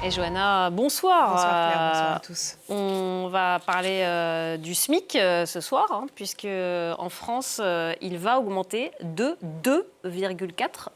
Et Johanna, bonsoir. Bonsoir Claire, bonsoir à tous. On va parler du SMIC ce soir, puisque en France, il va augmenter de 2,4%.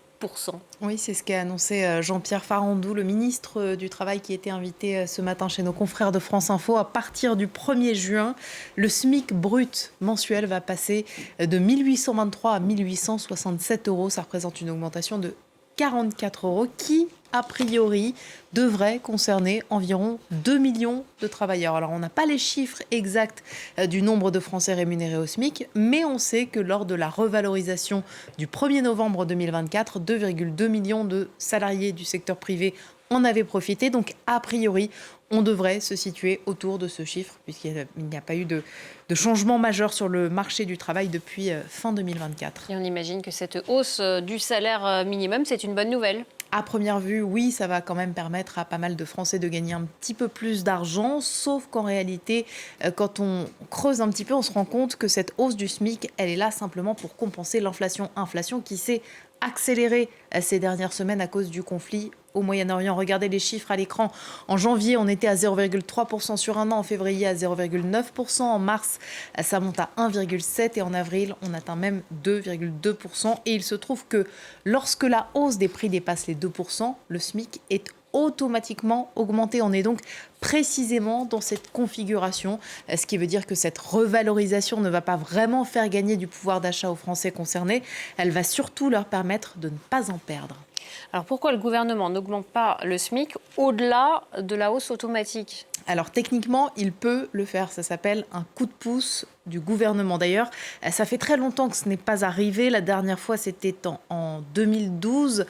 Oui, c'est ce qu'a annoncé Jean-Pierre Farandou, le ministre du Travail qui était invité ce matin chez nos confrères de France Info. À partir du 1er juin, le SMIC brut mensuel va passer de 1 823 à 1 867 euros. Ça représente une augmentation de 44 euros qui, a priori, devrait concerner environ 2 millions de travailleurs. Alors, on n'a pas les chiffres exacts du nombre de Français rémunérés au SMIC, mais on sait que lors de la revalorisation du 1er novembre 2024, 2,2 millions de salariés du secteur privé en avaient profité. Donc, a priori, on devrait se situer autour de ce chiffre, puisqu'il n'y a pas eu de changement majeur sur le marché du travail depuis fin 2024. Et on imagine que cette hausse du salaire minimum, c'est une bonne nouvelle. À première vue, oui, ça va quand même permettre à pas mal de Français de gagner un petit peu plus d'argent, sauf qu'en réalité, quand on creuse un petit peu, on se rend compte que cette hausse du SMIC, elle est là simplement pour compenser l'inflation. Inflation qui s'est accélérée ces dernières semaines à cause du conflit au Moyen-Orient. Regardez les chiffres à l'écran. En janvier, on était à 0,3% sur un an. En février, à 0,9%. En mars, ça monte à 1,7%. Et en avril, on atteint même 2,2%. Et il se trouve que lorsque la hausse des prix dépasse les 2%, le SMIC est automatiquement augmenté. On est donc précisément dans cette configuration, ce qui veut dire que cette revalorisation ne va pas vraiment faire gagner du pouvoir d'achat aux Français concernés. Elle va surtout leur permettre de ne pas en perdre. Alors pourquoi le gouvernement n'augmente pas le SMIC au-delà de la hausse automatique ? Alors techniquement, il peut le faire. Ça s'appelle un coup de pouce du gouvernement. D'ailleurs, ça fait très longtemps que ce n'est pas arrivé. La dernière fois, c'était en 2012,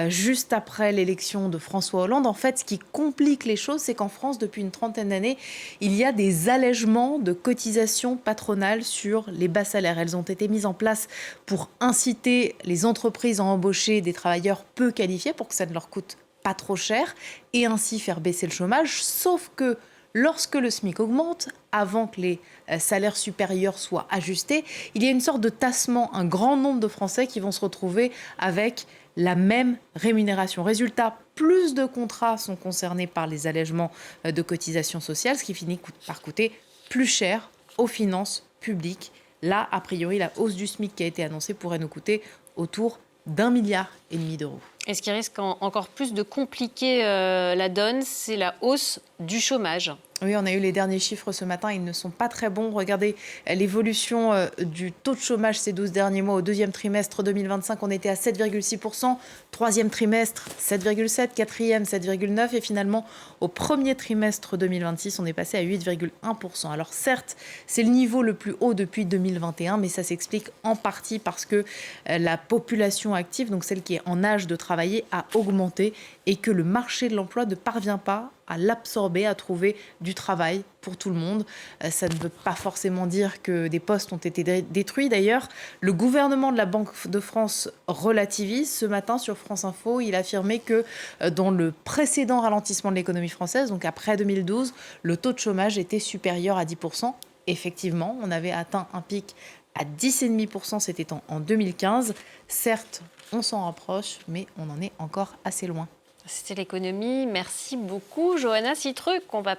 juste après l'élection de François Hollande. En fait, ce qui complique les choses, c'est qu'en France, depuis une trentaine d'années, il y a des allègements de cotisations patronales sur les bas salaires. Elles ont été mises en place pour inciter les entreprises à embaucher des travailleurs peu qualifiés pour que ça ne leur coûte pas trop cher et ainsi faire baisser le chômage. Sauf que lorsque le SMIC augmente, avant que les salaires supérieurs soient ajustés, il y a une sorte de tassement, un grand nombre de Français qui vont se retrouver avec la même rémunération. Résultat, plus de contrats sont concernés par les allègements de cotisations sociales, ce qui finit par coûter plus cher aux finances publiques. Là, a priori, la hausse du SMIC qui a été annoncée pourrait nous coûter autour d'1,5 milliard d'euros. Et ce qui risque encore plus de compliquer la donne, c'est la hausse du chômage. Oui, on a eu les derniers chiffres ce matin, ils ne sont pas très bons. Regardez l'évolution du taux de chômage ces 12 derniers mois. Au deuxième trimestre 2025, on était à 7,6%. Troisième trimestre, 7,7%. Quatrième, 7,9%. Et finalement, au premier trimestre 2026, on est passé à 8,1%. Alors certes, c'est le niveau le plus haut depuis 2021, mais ça s'explique en partie parce que la population active, donc celle qui est en âge de travailler, a augmenté et que le marché de l'emploi ne parvient pas à l'absorber, à trouver du travail pour tout le monde. Ça ne veut pas forcément dire que des postes ont été détruits. D'ailleurs, le gouvernement de la Banque de France relativise. Ce matin, sur France Info, il a affirmé que dans le précédent ralentissement de l'économie française, donc après 2012, le taux de chômage était supérieur à 10%. Effectivement, on avait atteint un pic à 10,5%, c'était en 2015. Certes, on s'en rapproche, mais on en est encore assez loin. C'était l'économie. Merci beaucoup, Johanna Citreux, qu'on va